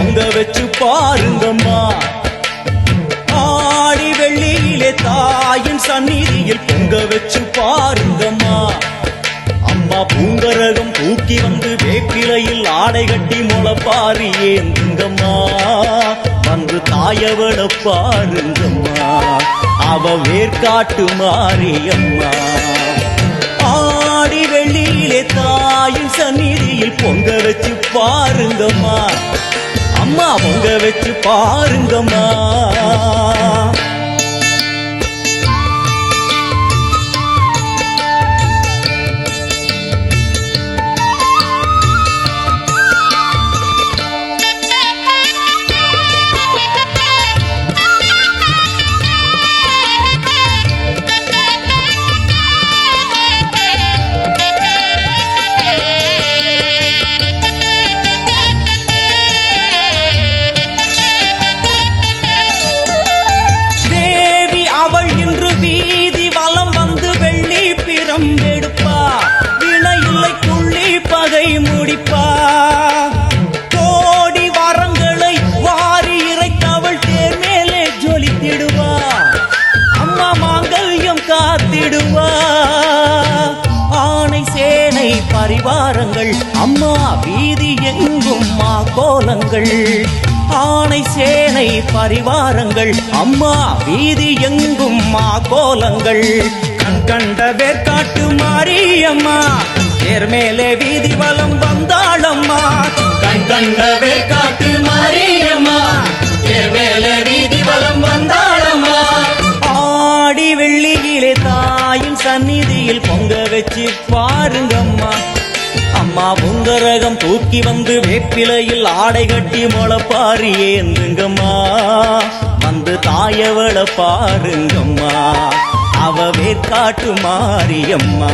பொங்க வச்சு பாருங்கம்மா. ஆடி வெள்ளியிலே தாயின் சந்நிதியில் பொங்க வச்சு பாருங்கம்மா. அம்மா பூங்கரகம் தூக்கி வந்து வேப்பிலையில் ஆடை கட்டி முளைப்பாரி ஏந்துங்கம்மா. வந்து தாயவள பாருங்கம்மா, அவ வேர்காட்டு மாரியம்மா. ஆடி வெள்ளியிலே தாயின் சந்நிதியில் பொங்க வச்சு பாருங்கம்மா. அம்மா பொங்க வச்சு பாருங்கம்மா. முடிப்பா கோடி வரங்களை வாரி இறைத்தவள் தேர் மேலே ஜொலித்திடுவா. அம்மா மாங்கல்யம் காத்திடுவா. ஆணை சேனை பரிவாரங்கள் அம்மா வீதி எங்கும் மா கோலங்கள். ஆணை சேனை பரிவாரங்கள் அம்மா வீதி எங்கும் மா கோலங்கள். கண் கண்ட வேர்காட்டு மாரியம்மா தேர் மேலே வீதி வலம் வந்தாளம்மா. கண் கண்ட வேர்காட்டு மாரியம்மா தேர் மேலே வீதி வலம் வந்தாளம்மா. ஆடி வெள்ளியிலே தாயின் சந்நிதியில் பொங்க வச்சு பாருங்கம்மா. அம்மா பொங்கரகம் தூக்கி வந்து வேப்பிலையில் ஆடை கட்டி முளைப்பாரி ஏந்துங்கம்மா. வந்து தாயவள பாருங்கம்மா, அவ வேர்காட்டு மாரியம்மா.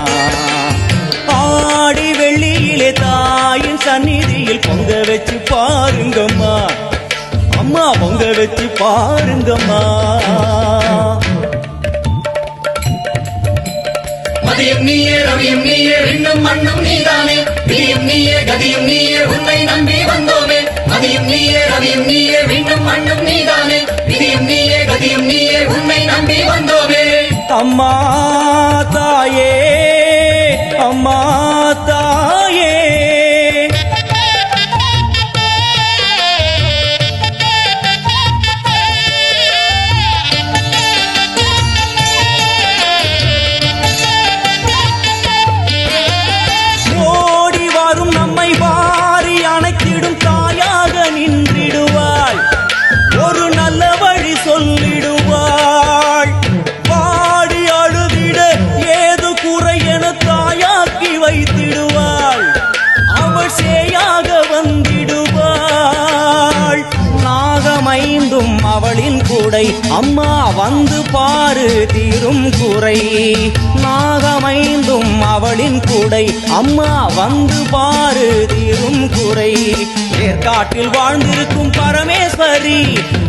ஆடி வெள்ளியிலே தாயின் சந்நிதியில் பொங்க வச்சு பாருங்கம்மா. அம்மா பொங்க வச்சு பாருங்கம்மா. மதியம் நீயே ரவியும் நீயே விண்ணும் மண்ணும் நீதானே. விதியும் நீயே கதியும் நீயே உன்னை நம்பி வந்தோமே. மதியம் நீயே ரவியும் நீயே விண்ணும் மண்ணும் நீதானே. விதியும் நீயே கதியும் நீயே உன்னை நம்பி வந்தோமே. அம்மா தாயே அம்மா தாயே ஓடி வரும் நம்மை வாரி அணைத்திடும் தாயாக நின்றிடுவாள். ஒரு நல்ல வழி சொல்லிடுவாள். வாடி அழுதிட ஏது குறை என தாயாக்கி வைத்திடுவாள். அவள் சேயாக வந்திடுவாள். நாகமைந்தும் அவளின் கூடை அம்மா வந்து பாரு தீரும் குறை. நாகமைந்தும் அவளின் கூடை அம்மா வந்து பாரு தீரும் குறை. வேர்காட்டில் வாழ்ந்திருக்கும் பரமேஸ்வரி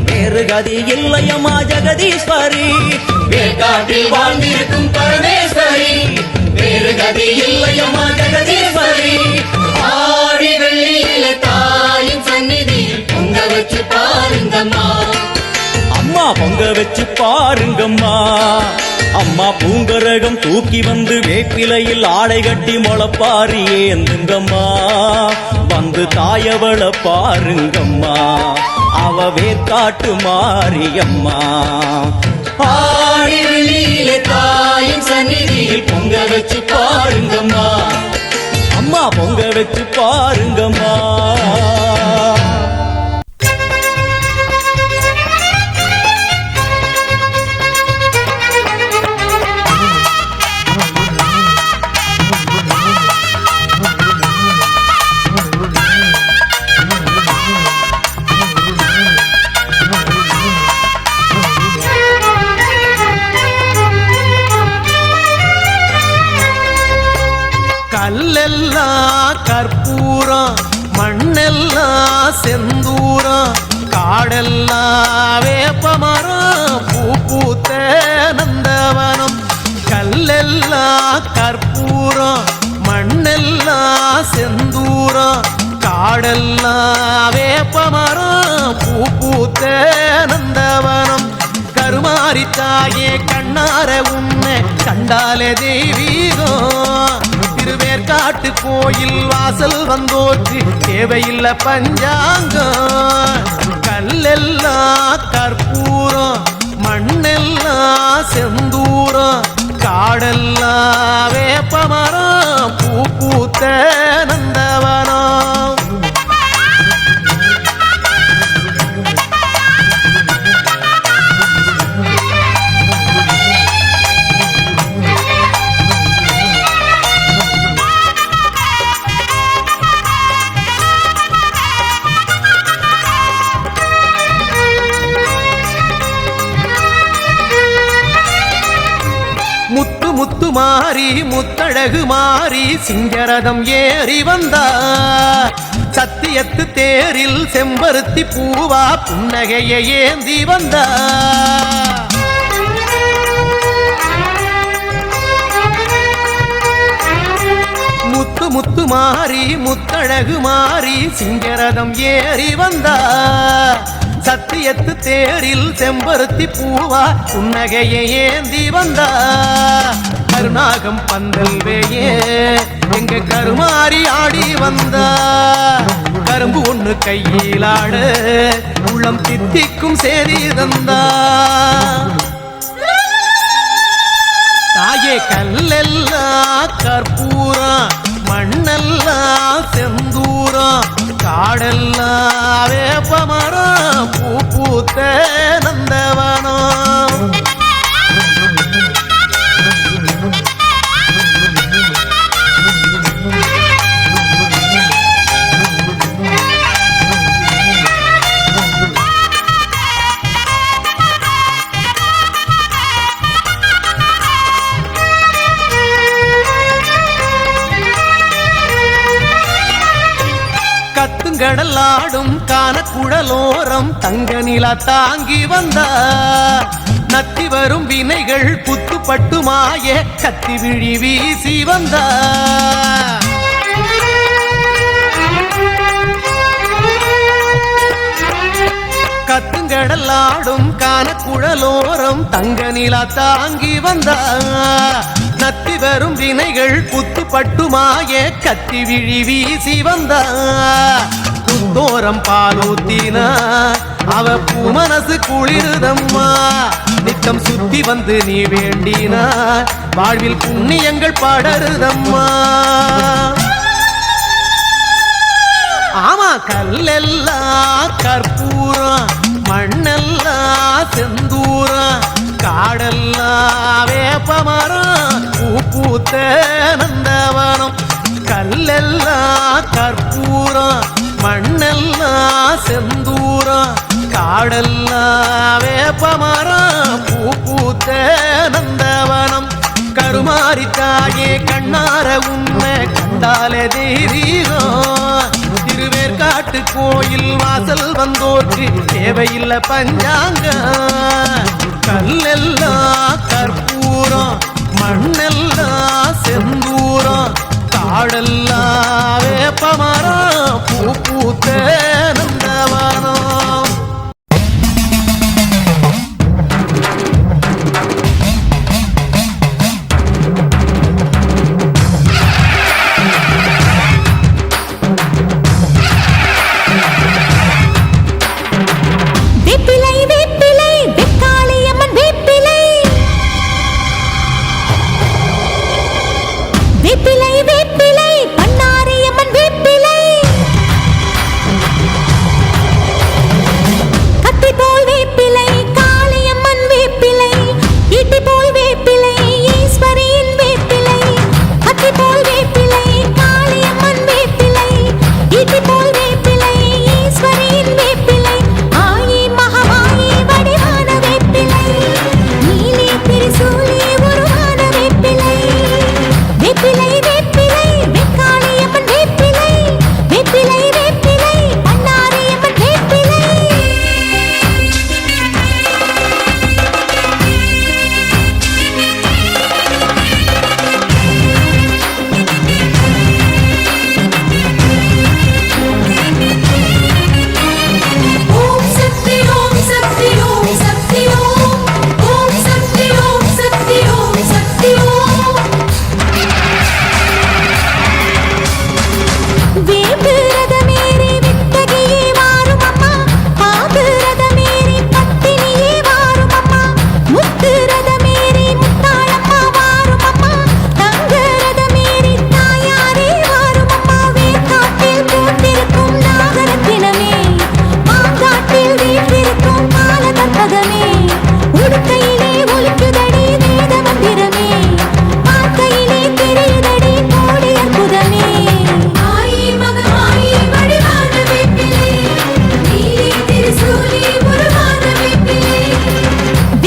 வேறு கதி இல்லையம்மா ஜெகதீஸ்வரி. வேர்காட்டில் வாழ்ந்திருக்கும் பரமேஸ்வரி வேறு கதி இல்லையம்மா ஜெகதீஸ்வரி. ஆடி வெள்ளியிலே தாயின் சந்நிதியில் பொங்க வச்சு பாருங்கம்மா. அம்மா பொங்க வச்சு பாருங்கம்மா. அம்மா பூங்கரகம் தூக்கி வந்து வேப்பிலையில் ஆடை கட்டி முளைப்பாரி ஏந்துங்கம்மா. வந்து தாயவள பாருங்கம்மா, அவ வேர்காட்டு மாரியம்மா. ஆடி வெள்ளியிலே தாயின் சந்நிதியில் பொங்க வச்சு பாருங்கம்மா. அம்மா பொங்க வச்சு பாருங்கம்மா. கல்லெல்லாம் கற்பூரம் மண்ணெல்லாம் செந்தூரம் காடெல்லாம் வேப்பமரம் பூ பூத்த நந்தவனம். கல்லெல்லாம் கற்பூரம் மண்ணெல்லாம் செந்தூரம் காடு காடெல்லாம் வேப்பமரம் பூ பூத்த நந்தவனம் கருமாரி தாயே கண்ணார உன்னை கண்டாலே தெய்வீகம் திருவேற்காட்டு கோயில் வாசல் வந்தோற்று தேவையில்லை பஞ்சாங்கம் கல்லெல்லாம் கற்பூரம் மண்ணெல்லாம் செந்தூரம் காடெல்லாம் வேப்பமரம் பூ பூத்த நந்தவனம் முத்து முத்து மாறி முத்தழகு மாறி சிங்கரதம் ஏறி வந்தார் சத்தியத்து தேரில் செம்பருத்தி பூவா புன்னகையை ஏந்தி வந்தார் முத்து முத்து மாறி முத்தழகு மாறி சிங்கரதம் ஏறி வந்தார் சத்தியத்து தேரில் செம்பருத்தி பூவா புன்னகையை ஏந்தி வந்தா கருநாகம் பந்தல் வேயே எங்க கருமாறி ஆடி வந்தா கரும்பு ஒண்ணு கையிலாட உள்ளம் தித்திக்கும் சேரி தந்தா தாயே கல்லெல்லாம் கற்பூரம் மண்ணெல்லாம் செந்தூரம் காடெல்லாம் வேப்பமரம் பூ பூத்த நந்தவனம் கத்துங்கடலாடும் கானக்குழலோரம் தங்க நிலா தாங்கி வந்தா நத்தி வரும் வினைகள் புத்துப்பட்டு மாய கத்தி விழி வீசி வந்தா கத்துங்கடலாடும் கானக்குழலோரம் தங்க நிலா தாங்கி வந்தா நத்தி வரும் வினைகள் புத்துப்பட்டு மாய கத்தி விழி வீசி வந்தா புத்தோரம் பாலூத்தினா அவ பூ மனசு குளிருதம்மா நித்தம் சுத்தி வந்து நீ வேண்டினா வாழ்வில் புண்ணியங்கள் படருதம்மா ஆமா கல்லெல்லாம் கற்பூரம் மண்ணெல்லாம் செந்தூரம் காடெல்லாம் வேப்பமரம் பூ பூத்த நந்தவனம் கல்லெல்லாம் கற்பூரம் மண்ணெல்லாம் செந்தூரம் காடெல்லாம் வேப்பமரம் பூ பூத்த நந்தவனம் கருமாரி தாயே கண்ணார உன்னை கண்டாலே தெய்வீகம் திருவேற்காட்டு கோயில் வாசல் வந்தோற்று தேவையில்லை பஞ்சாங்க கல்லெல்லாம் கற்பூரம் மண்ணெல்லாம் செந்தூரம் காடெல்லாம் வேப்பமரம் பூ பூத்த நந்தவனம் வேப்பிலை வேப்பிலை வெக்கார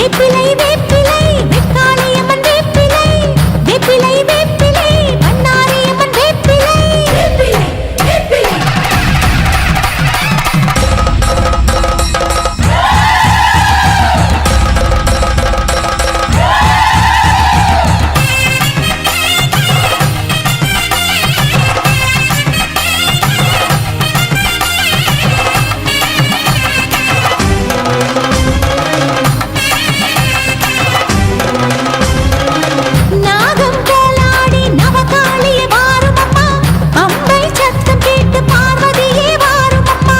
வேப்பிலை வேப்பிலை வெக்காளியம்மன் வேப்பிலை வேப்பிலை வேப்பிலை பண்ணாரியம்மன் வேப்பிலை வேப்பிலை வேப்பிலை நாகம் கோலாடி நவகாளியே வாரும் அம்மா பம்பை சத்தம் கேட்டு பார்வதியே வாரும் அம்மா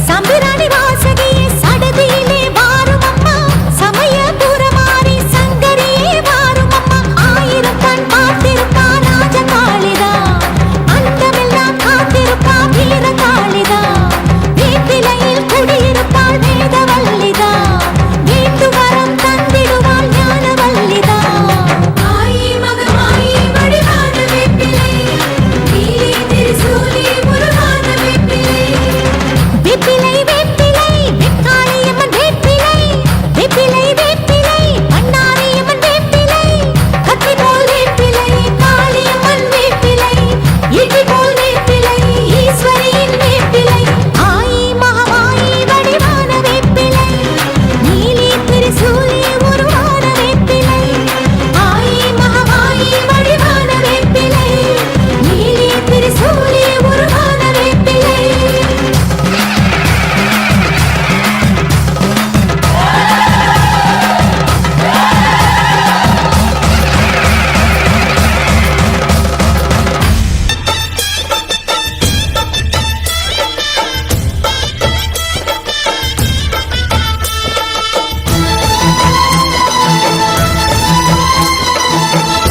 சம்பிராணி வாசகியே சடதியிலே வாரும் அம்மா சமயபுரமாரி சங்கரியே வாரும் அம்மா ஆயிரம் கண் பார்த்திருப்பா ராஜகாளிதா அந்தமெல்லாம் காத்திருப்பா வீரகாளிதா வேப்பிலையில் குடியிருப்பாள் வேதவல்லிதா வேண்டு வரம் தந்திடுவாள் ஞானவல்லிதா ஆயி மகமாயி வடிவான வேப்பிலை நீலி திரிசூலி முருகான வேப்பிலை வேப்பிலை வேப்பிலை வெக்காளியம்மன் வேப்பிலை வேப்பிலை வேப்பிலை பண்ணாரியம்மன் வேப்பிலை கத்தி போல் வேப்பிலை காளியம்மன் வேப்பிலை இடி போல் வேப்பிலை ஈஸ்வரியின் வேப்பிலை ஆயி மகமாயி வடிவான வேப்பிலை நீலி திரிசூலி முருகான வேப்பிலை ஆயி மகமாயி வடிவான வேப்பிலை நீலி திரிசூலி முருகான வேப்பிலை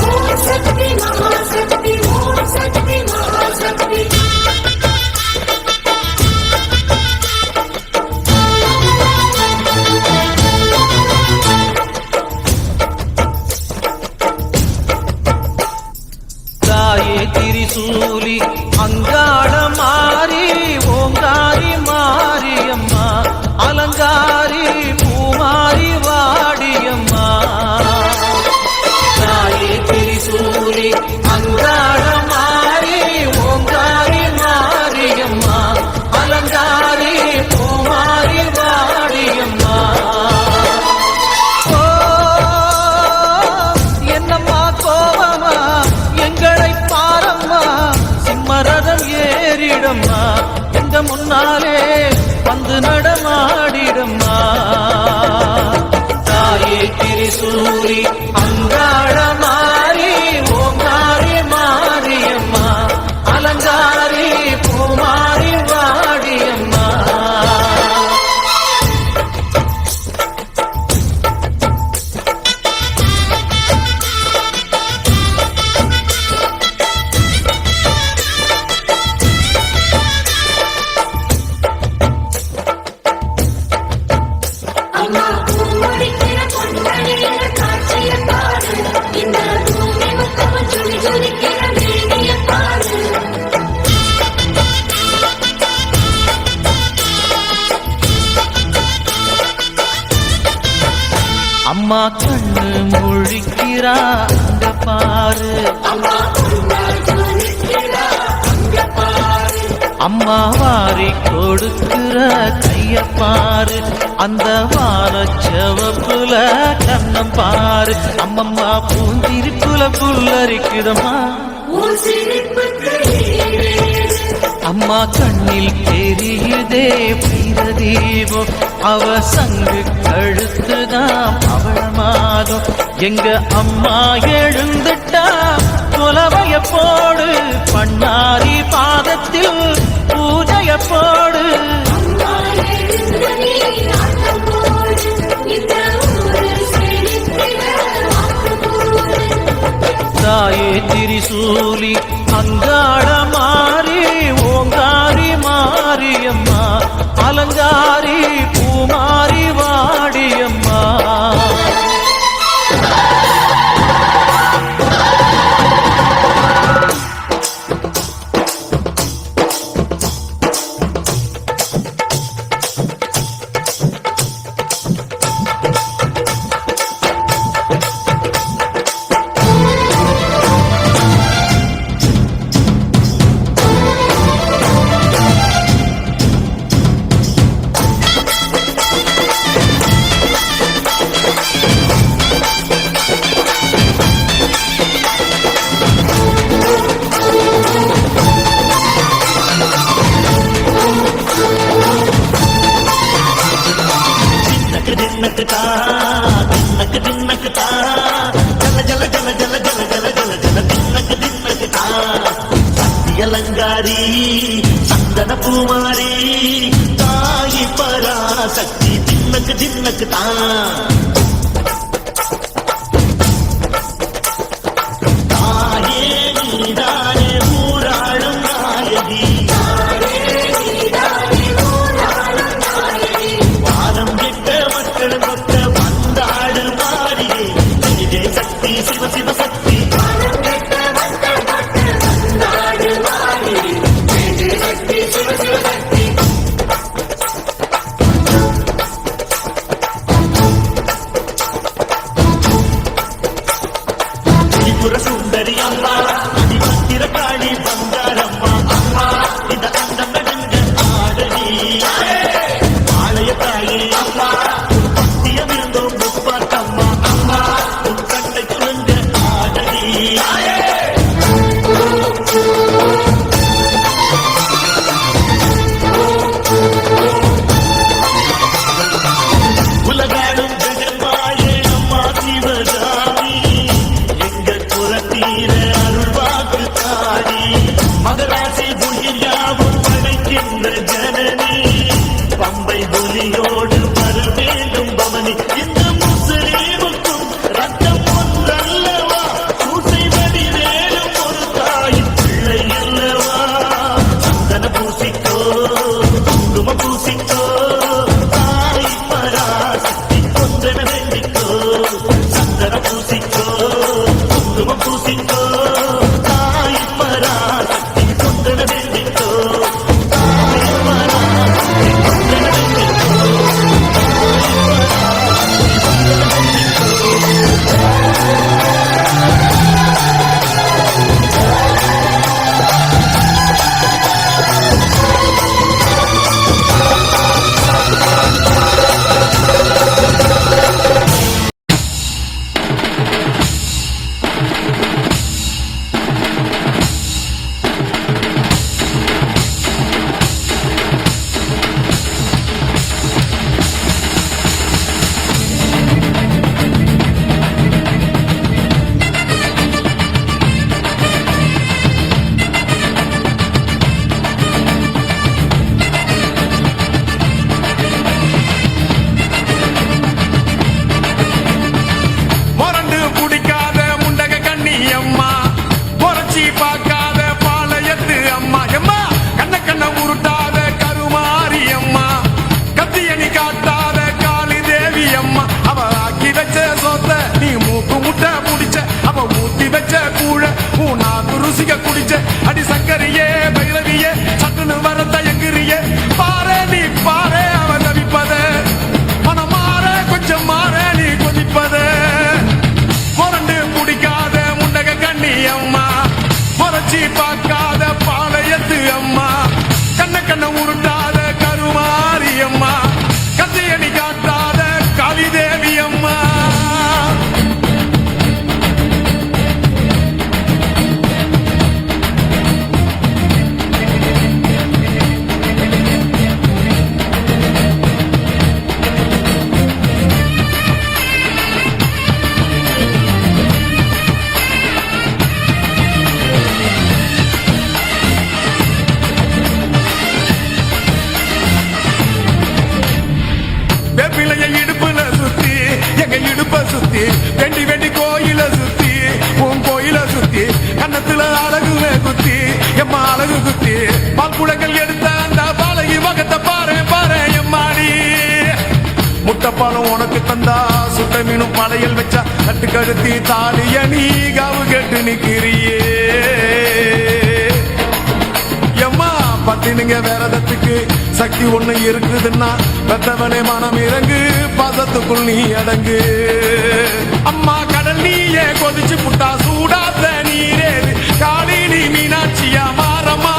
ஓம் சக்தி மகாசக்தி ஓம் சக்தி மகாசக்தி தாயே திரிசூலி அங்காள மாறி ஓங்காரி மாரியம்மா அலங்காரி பூமாரி வாடியம்மா தாயே திரிசூலி அங்காள மாறி ஓங்காரி மாரியம்மா அலங்காரி பூமாரி வாடியம்மா ஓ என்னம்மா கோவமா எங்களை பாரம்மா சிம்மரதம் ஏறிடம்மா எங்க முன்னாலே வந்து நடமாடிடம்மா தாயே திரிசூலி அங்காள மாறி ஓங்காரி மாரியம்மா அலங்காரி பூமாரி வாடியம்மா அம்மா பூமுடிக்கிற பொன்மணியில காட்சிய பாரு இந்த பூமி முத்தமும் சுழி சுழிக்கிற மேனிய பாரு அம்மா கண்ணு முழிக்கிறா அங்க பாரு அம்மா வாரி கொடுக்கிற கைய பாரு அந்த வானச்சவப்புல கண்ணம் பாரு அம்மம்மா பூந்திருக்குல புல்லரிக்குதம்மா உன் சிரிப்புக்கு அம்மா கண்ணில் தெரியுதே பிரதீபம் அவ சங்கு கழுத்துதான் அவளமாகும் எங்க அம்மா எழுந்துட்டா குலவைய போடு பண்ணாரி பாதத்தில் பூஜைய போடு அம்மா எழுந்த நீ ஆட்டம் போடு இந்த ஊரு செழித்திட வாக்கு போடு தாயே திரிசூலி அங்காள மாறி ஓங்காரி மாரியம்மா அலங்காரி பூமாரி வாடியம்மா தின்னக்கு தா தின்னக்கு தா ஜல ஜல ஜல ஜல ஜல ஜல ஜல ஜல தின்னக்கு தா சக்தியலங்காரி சந்தன பூமாரி தாயி பராசக்தி தின்னக்கு தா சுந்தரி அம்மா திரக்காடி பங்காரம்மா அம்மா இந்த அந்தம் நடங்க ஆடடி ஆலய தாயே அம்மா பத்தியம் இருந்தோம் முப்பாட்டம்மா அம்மா உன் கண்ணை துணங்க ஆடடி உலகாடும் ஜெகமாயே அம்மா சிவகாமி மகராசி புகியாவும் படைக்கின்ற ஜனனி பம்பை புலியோடு மறுவேண்டும் பவனி இந்த முஸ்லீமுக்கும் ரத்தம் ஒன்றல்லவா பூசை வடிவேலும் ஒரு தாயின் பிள்ளை அல்லவா சந்தன பூசிக்கோ குங்கும பூசிக்கோ தாய் பராசக்தி கொன்றன வேண்டிக்கோ சந்தன பூசிக்கோ குங்கும பூசிக்கோ அடி சங்கரியே பைரவியே சட்டுன்னு வர தயங்குறியே பாரு நீ பாரு அவ தவிப்பத மனமாற கொஞ்சம் மாற நீ கொதிப்பத முரண்டு பிடிக்காத முண்டக கண்ணி அம்மா முறைச்சி பார்க்காத பாளையத்து அம்மா கண்ண உருட்டாத கருமாரி அம்மா கத்தியணி காட்டாத காளிதேவி அம்மா இடுப்புல சுத்தி எங்க இடுப்ப சுத்தி வெண்டி வெண்டி கோயில சுத்தி உன் கோயில சுத்தி கண்ணத்துல அழகுவே குத்தி எம்மா அழகு குத்தி பால்குடங்கள் எடுத்த அந்த பாலகி மகத்தை பாரு பாரு எம்மாடி முட்டைப்பாலம் உனக்கு தந்தா சுட்ட மீனும் படையல் வச்சா கட்டு கழுத்தி தாலிய நீ காவு கேட்டு நிக்கிறியே எம்மா பத்தினுங்க வேறதத்துக்கு சக்தி ஒண்ணு இருக்குதுன்னா பெத்தவனே மனம் இறங்கு பாசத்துக்குள் நீ அடங்கு அம்மா கடல் நீயே கொதிச்சு புட்டா சூடாத்த நீரேது காளி நீ மீனாட்சியா மாறமா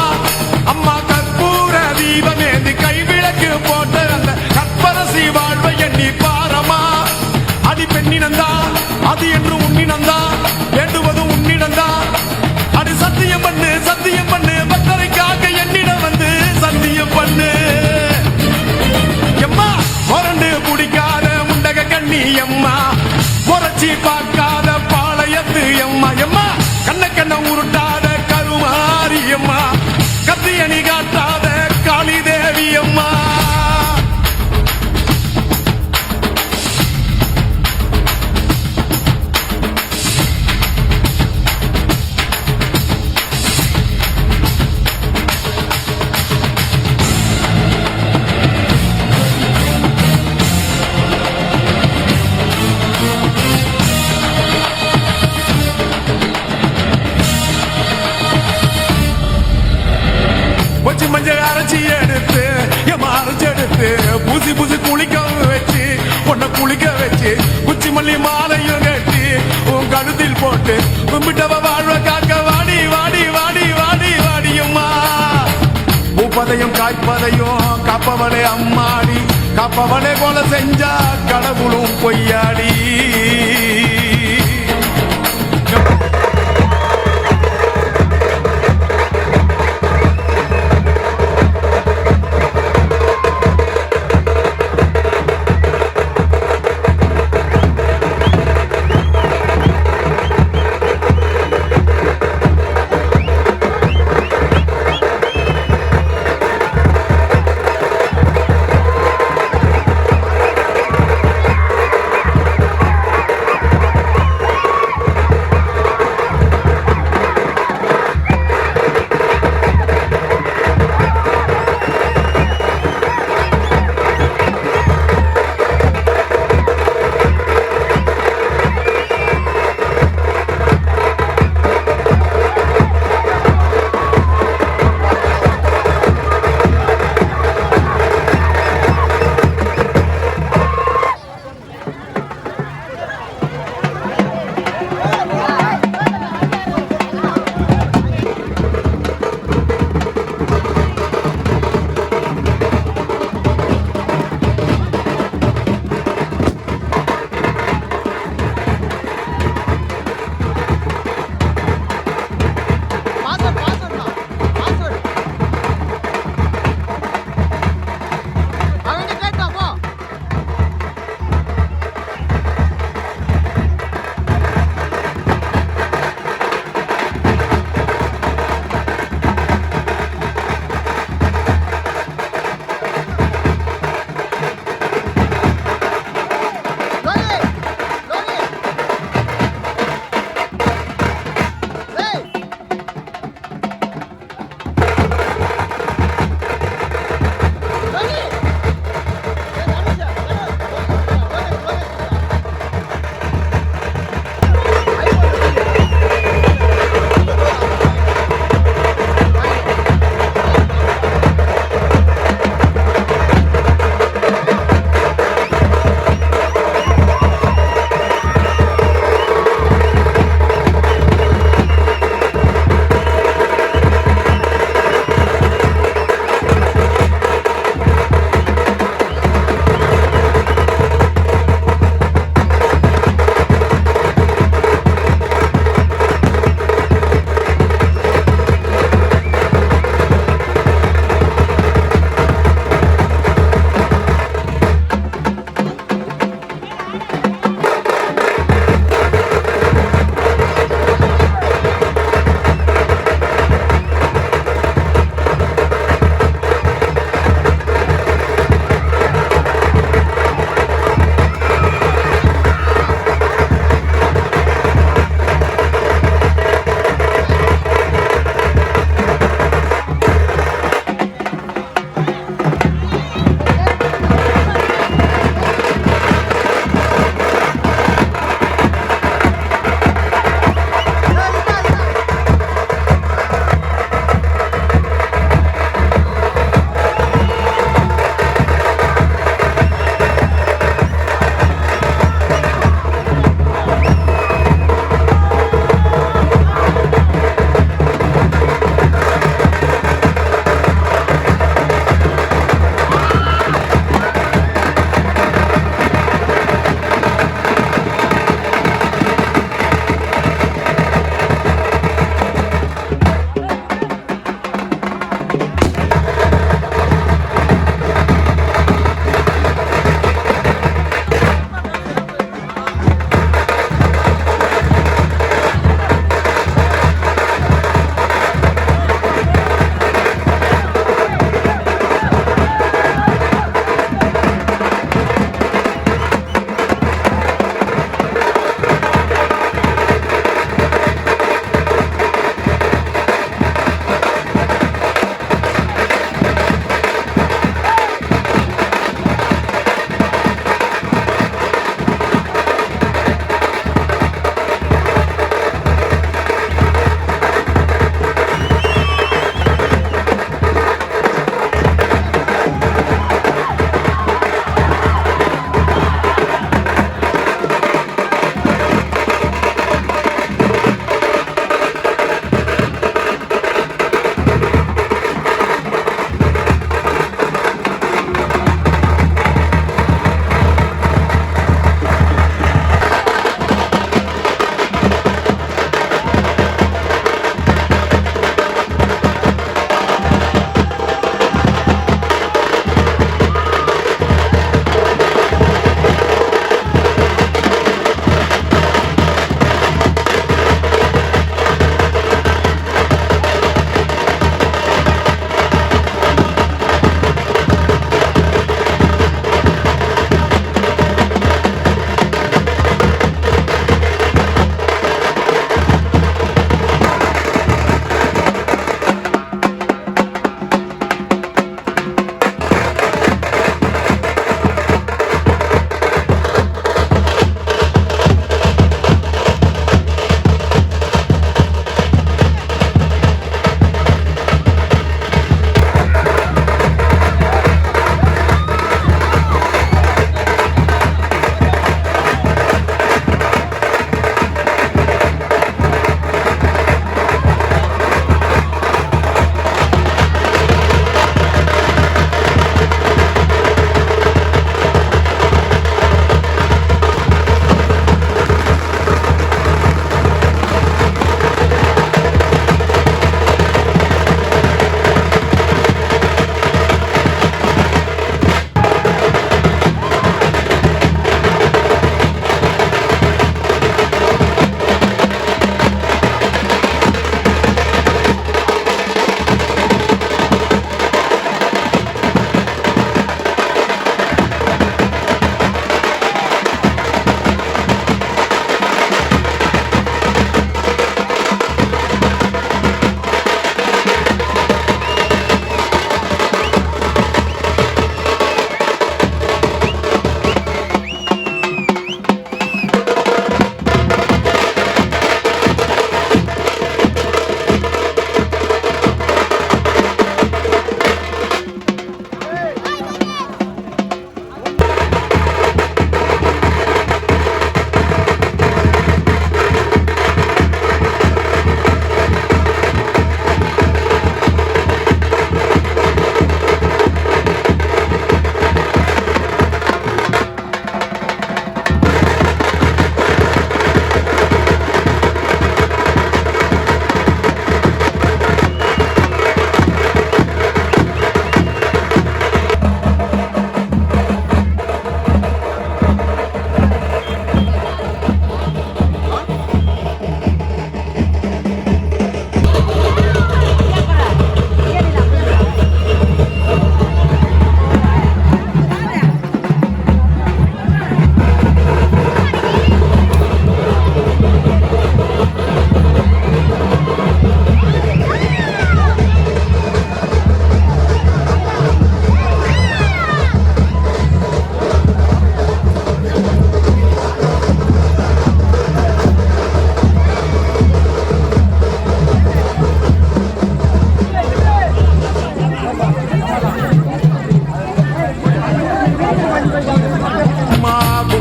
அம்மா கற்பூர தீபமேந்து கைவிளக்கு போட்ட அந்த கற்பரசி வாழ்வை எண்ணி பாரமா அடி பெண்ணினந்தா அது என்று உன்னினந்தா வேண்டுவதும் உன்னிடந்தா அது சத்தியம் பண்ணு பக்தரைக்காக என்னிடம் வந்து சத்தியம் பண்ணு எம்மா முரண்டு பிடிக்காத முண்டக பார்க்காத பாளையத்து எம்மா எம்மா கண்ண கண்ண உருட்டாத கருமாரி அம்மா கத்தியணி காட்டாத காளி தேவி அம்மா மஞ்சள் அரைச்சி எடுத்து அரைச்சி எடுத்து பூசி பூசி குளிக்க வச்சு உன்னை குளிக்க வச்சு குச்சி மல்லி மாலையும் கட்டி உன் கழுத்தில் போட்டு கும்பிட்டவ வாழ்வ காக்க வாடி வாடி வாடி வாடி வாடியும்மா பூப்பதையும் காய்ப்பதையும் காப்பவனே அம்மாடி காப்பவனே போல செஞ்சா கடவுளும் பொய்யாடி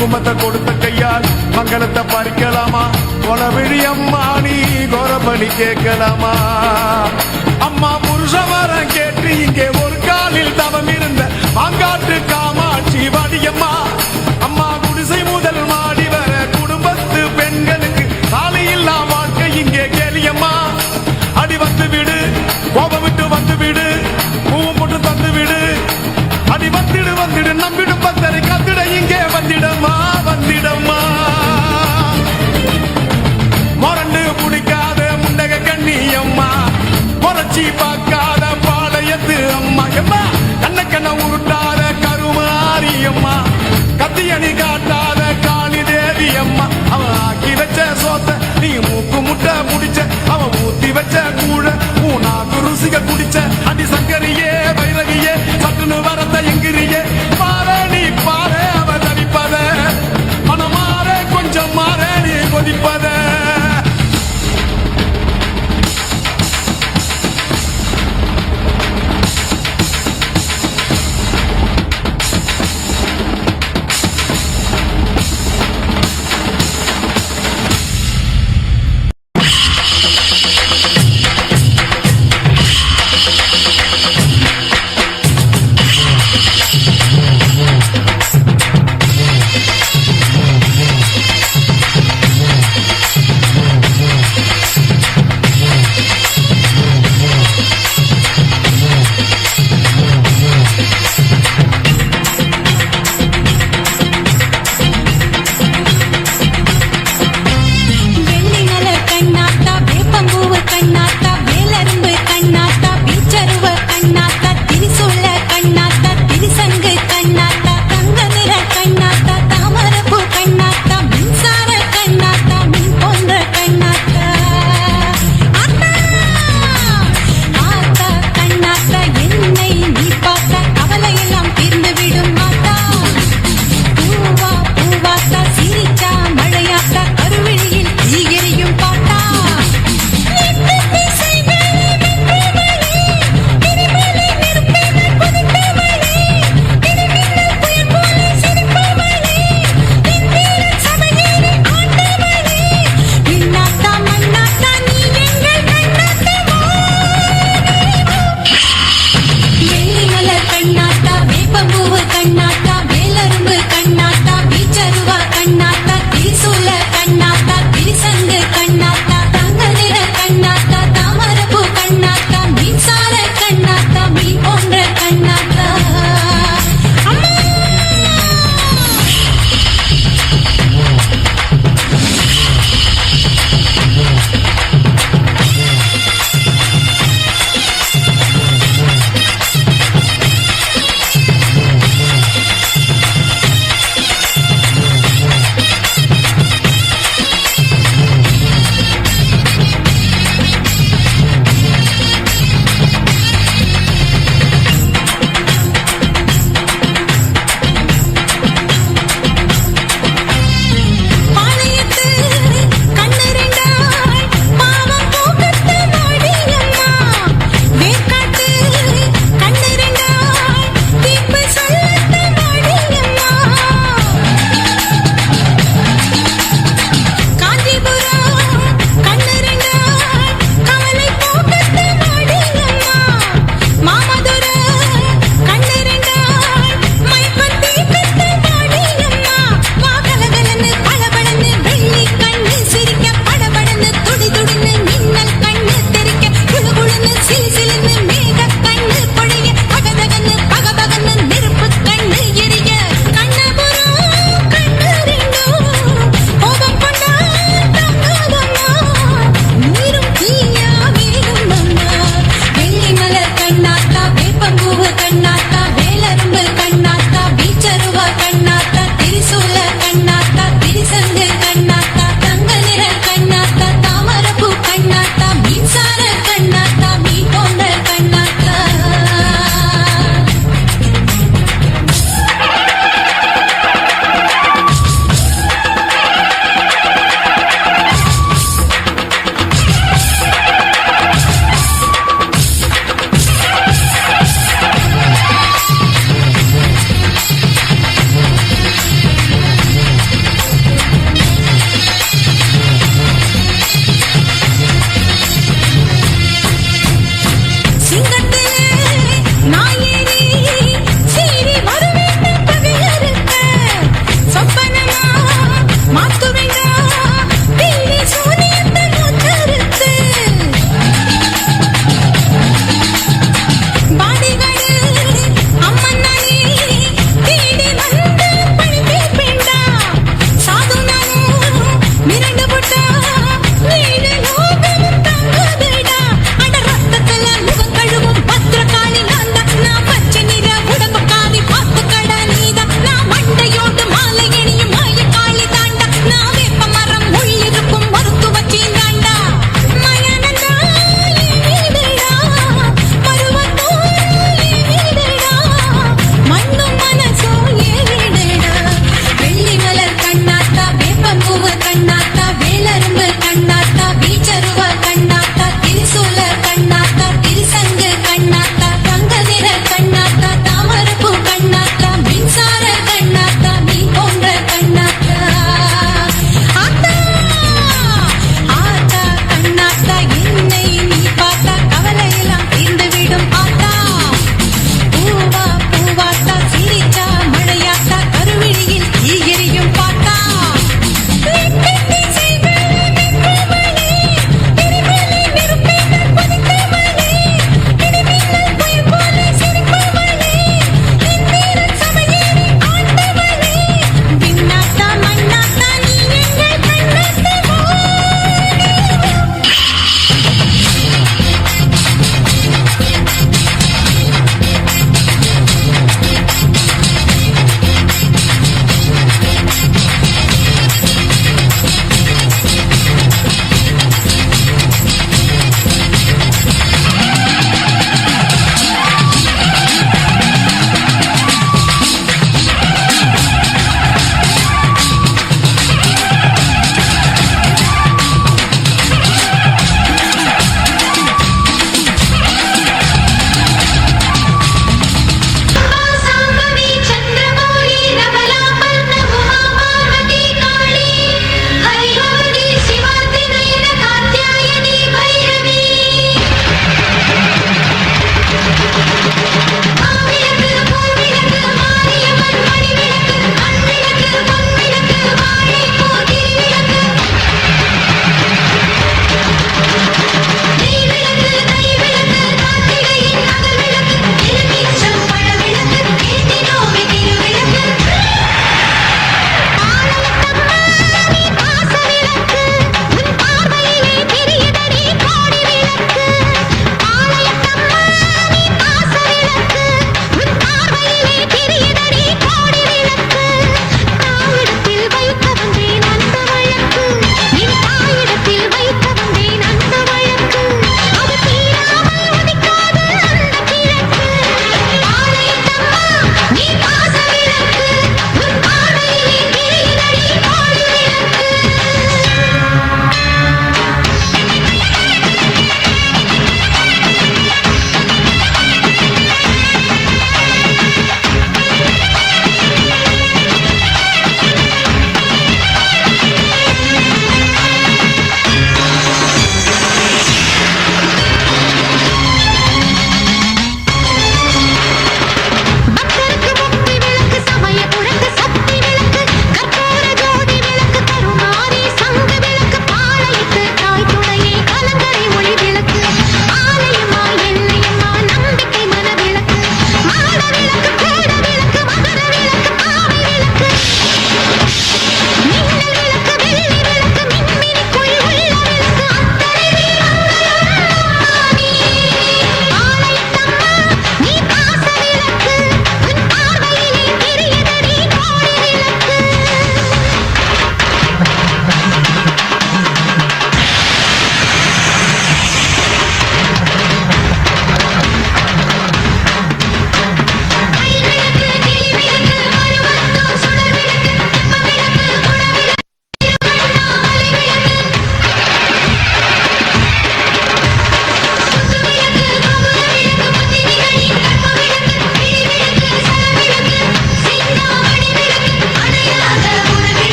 குங்குமத்தை கொடுத்த கையால் மங்களத்தை பறிக்கலாமா கொலவிழி அம்மா நீ கோரபலி கேட்கலாமா அம்மா புருஷவரம் கேட்டு இங்கே ஒரு காலில் தவம் இருந்த மாங்காட்டு காமாட்சி வாடியம்மா அம்மா குடிசை முதல் மாடி வர குடும்பத்து பெண்களுக்கு சாலையில்லா வாழ்க்கை இங்கே கேலியம்மா அடி வந்து விடு கோபம் விட்டு வந்து விடு பூவும் போட்டு தந்து விடு அடி வந்துடு வந்துடு நம்பிடும் பத்தரை கத்திட இங்கே வந்திடம்மா வந்திடம்மா மொரண்டு பிடிக்காத முண்டக கண்ணி அம்மா முறைச்சி பார்க்காத பாளையத்து அம்மா எம்மா கண்ண கண்ண உருட்டாத கருமாரி அம்மா கத்தியணி காட்டாத காளி தேவி அம்மா அவன் ஆக்கி வச்ச சோத்த நீ மூக்கு முட்டை முடிச்ச அவன் ஊத்தி வச்ச கூழ ஊனாக்கு ருசிக குடிச்ச அடி சங்கரியே வைரவியே சட்டுன்னு வரத்த எங்கிரியே பாரு நீ பாரு அவ தவிப்பத மனமாற கொஞ்சம் மாற நீ கொதிப்பத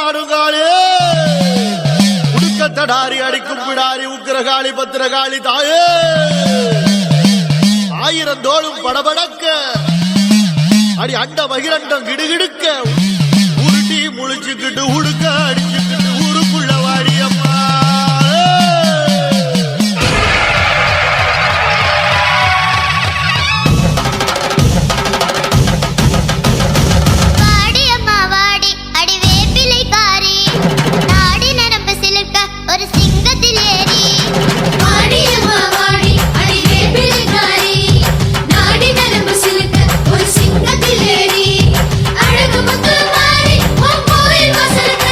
ஆடுகாளே உடுக்கத்தடாரி அடிக்கும் பிடாரி உக்கிரகாளி பத்திரகாளி தாயே ஆயிரம் தோளும் படபடக்க அடி அண்ட பகிரண்டம் கிடுகிடுக்க உருட்டி முழிச்சுக்கிட்டு உடுக்க அடிச்சுக்கிட்டு ஊருக்குள்ள வாடியம்மா அழகு முத்து மாறி உன் கோயில் வாசலுக்கு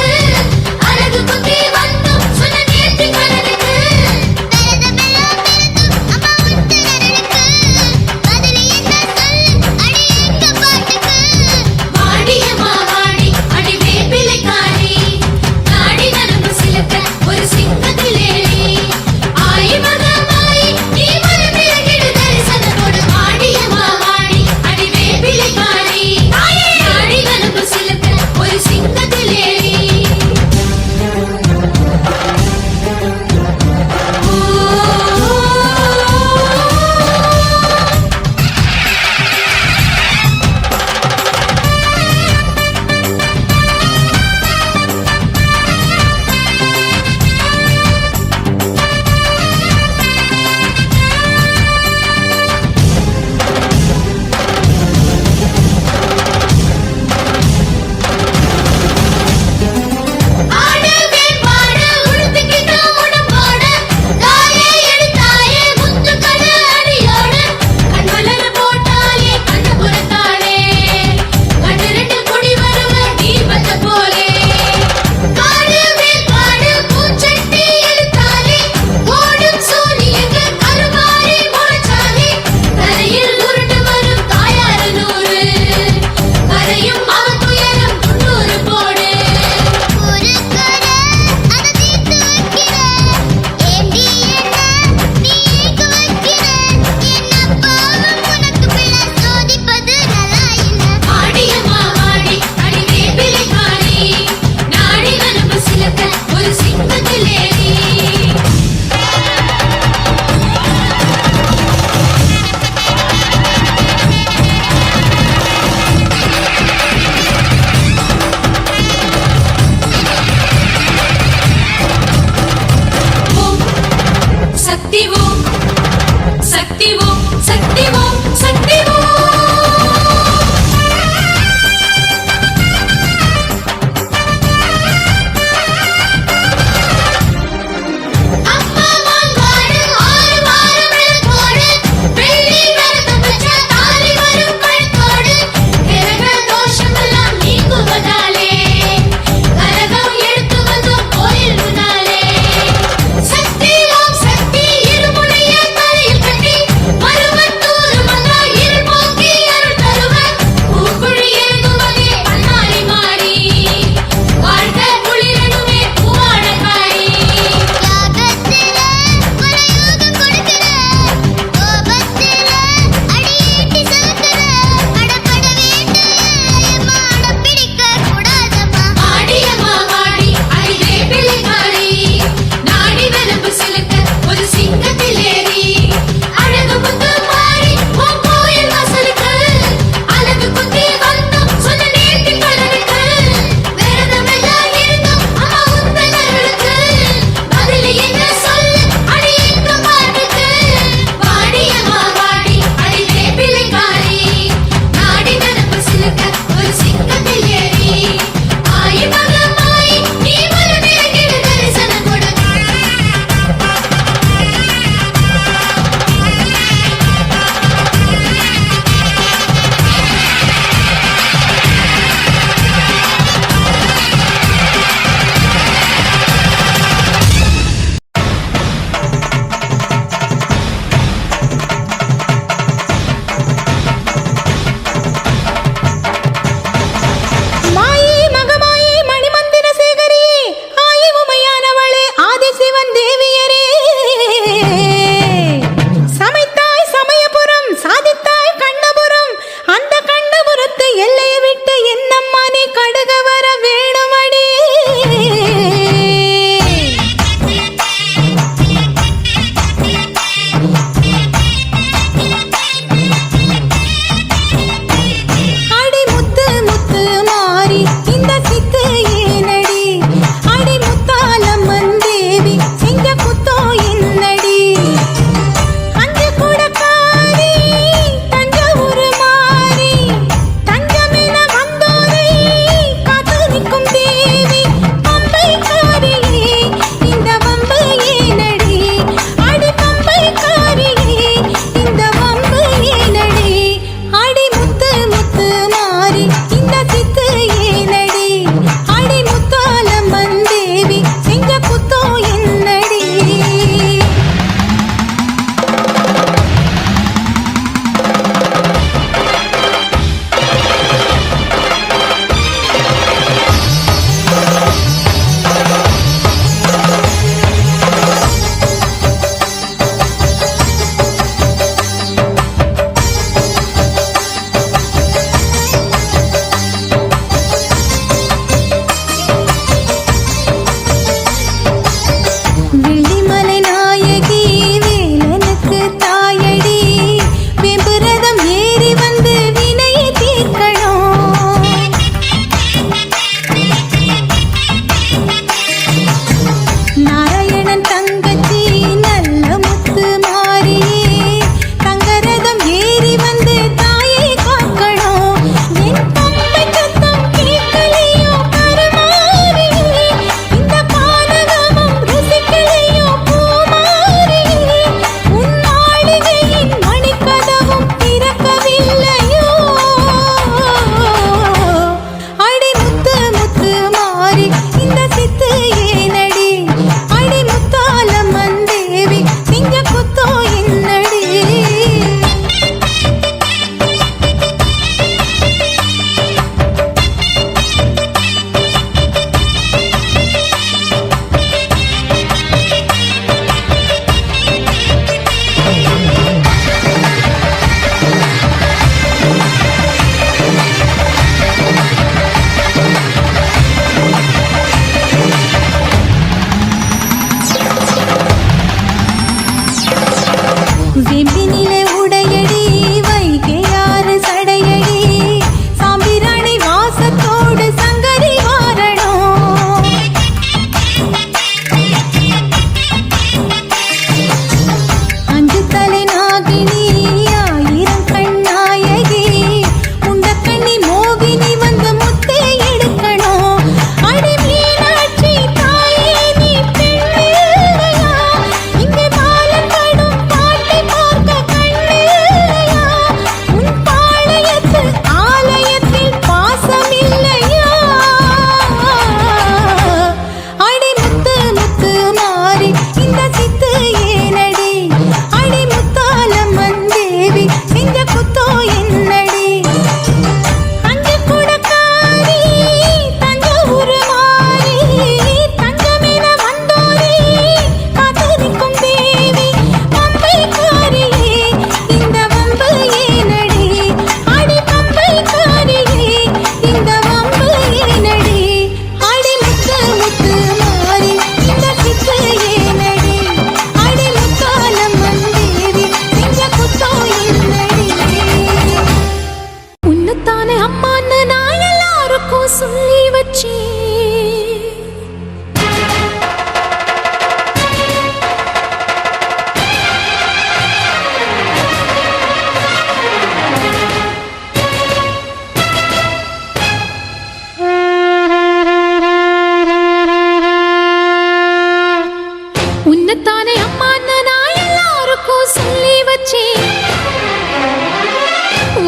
உன்னத்தானே அம்மான்னு நான் எல்லாருக்கும் சொல்லி வச்சேன்.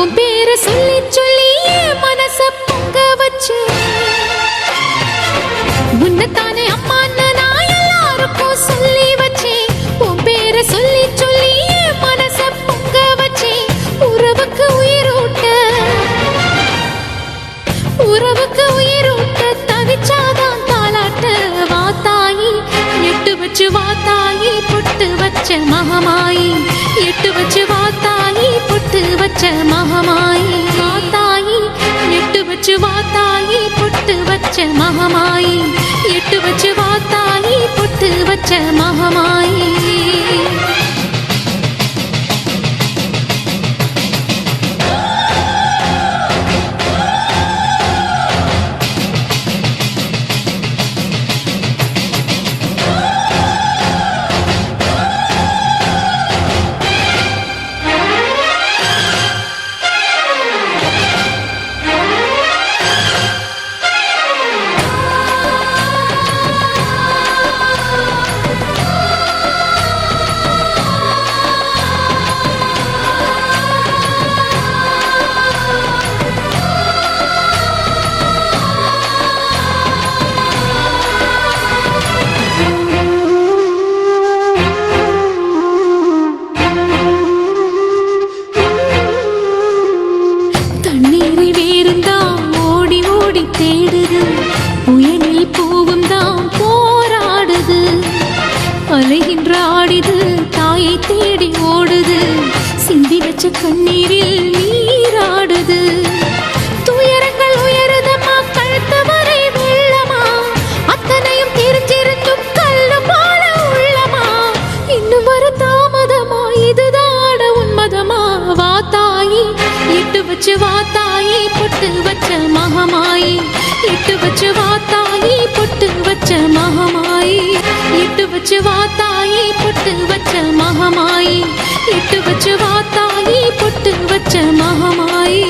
உன் பேரை சொல்லி சொல்லி என் மனச பொங்க வச்சேன். உன்னத்தானே அம்மான்னு நான் எல்லாருக்கும் சொல்லி வச்சேன். உன் பேரை சொல்லி சொல்லி என் மனச பொங்க வச்சேன். உறவுக்கு உயிரூட்ட தவிச்சாதான் தாலாட்ட. வாத்தாயி எட்டு வச்சு வாத்தாயி பொட்டு வச்ச மகமாயி. எட்டு வச்சு வாத்தாயி பொட்டு வச்ச மகமாயி. வாத்தாயி எட்டு வச்சு வாத்தாயி பொட்டு வச்ச மகமாயி. எட்டு வச்சு வாத்தாயி பொட்டு வச்ச மகமாயி. தேடுது புயலில் பூவும் தான் போராடுது. அலைகின்ற ஆடிது தாயை தேடி ஓடுது. சிந்தி வச்ச கண்ணீரில் நீராடுது. துயரங்கள் உயருதமா கழுத்து வரை வெள்ளமா. அத்தனையும் தெரிஞ்சிருந்தும் கல்லு போல உள்ளமா. இன்னும் வர தாமதமா இதுதாட உன்மதமா. வாத்தாயி எட்டு வச்சு வாத்தாயி பொட்டு வச்ச மகமாயி. எட்டு வச்சு வாத்தாயி பொட்டு வச்ச மகமாயி. எட்டு வச்சு வாத்தாயி பொட்டு வச்ச மகமாயி. எட்டு வச்சு வாத்தாயி பொட்டு வச்ச மகமாயி.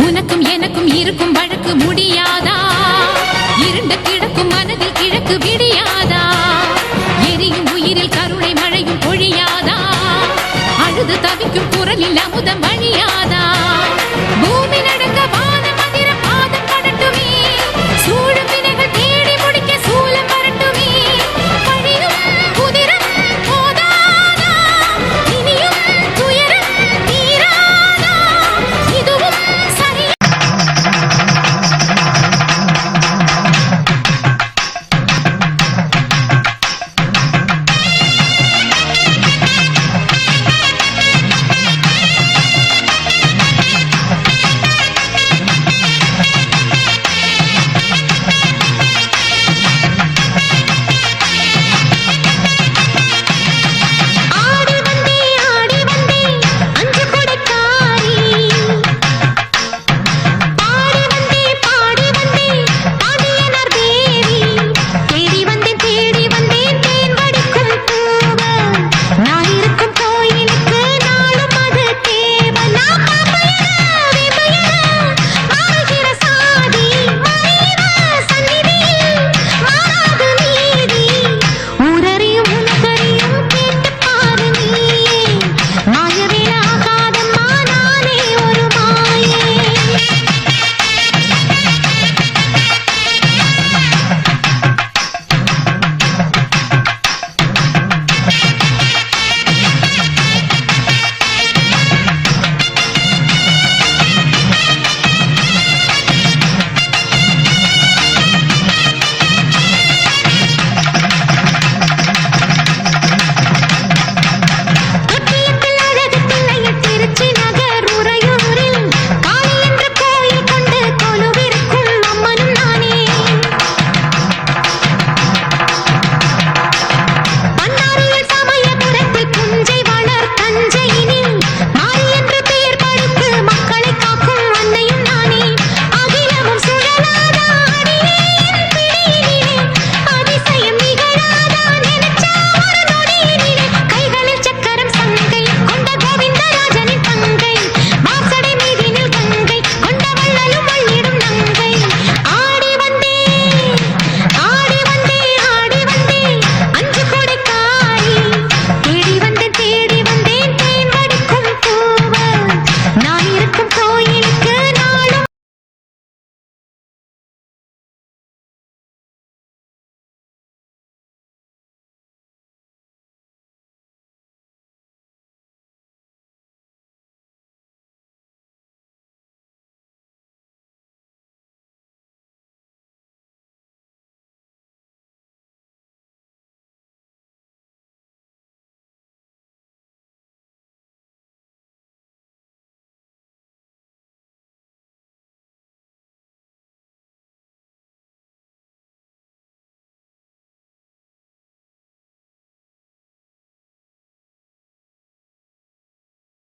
உனக்கும் எனக்கும் இருக்கும் வழக்கு முடியாதா? இருண்ட கிடக்கும் மனதில் கிழக்கு விடியாதா? எரியும் உயிரில் கருணை மழையும் பொழியாதா? அழுது தவிக்கும் குரலில் அமுதம்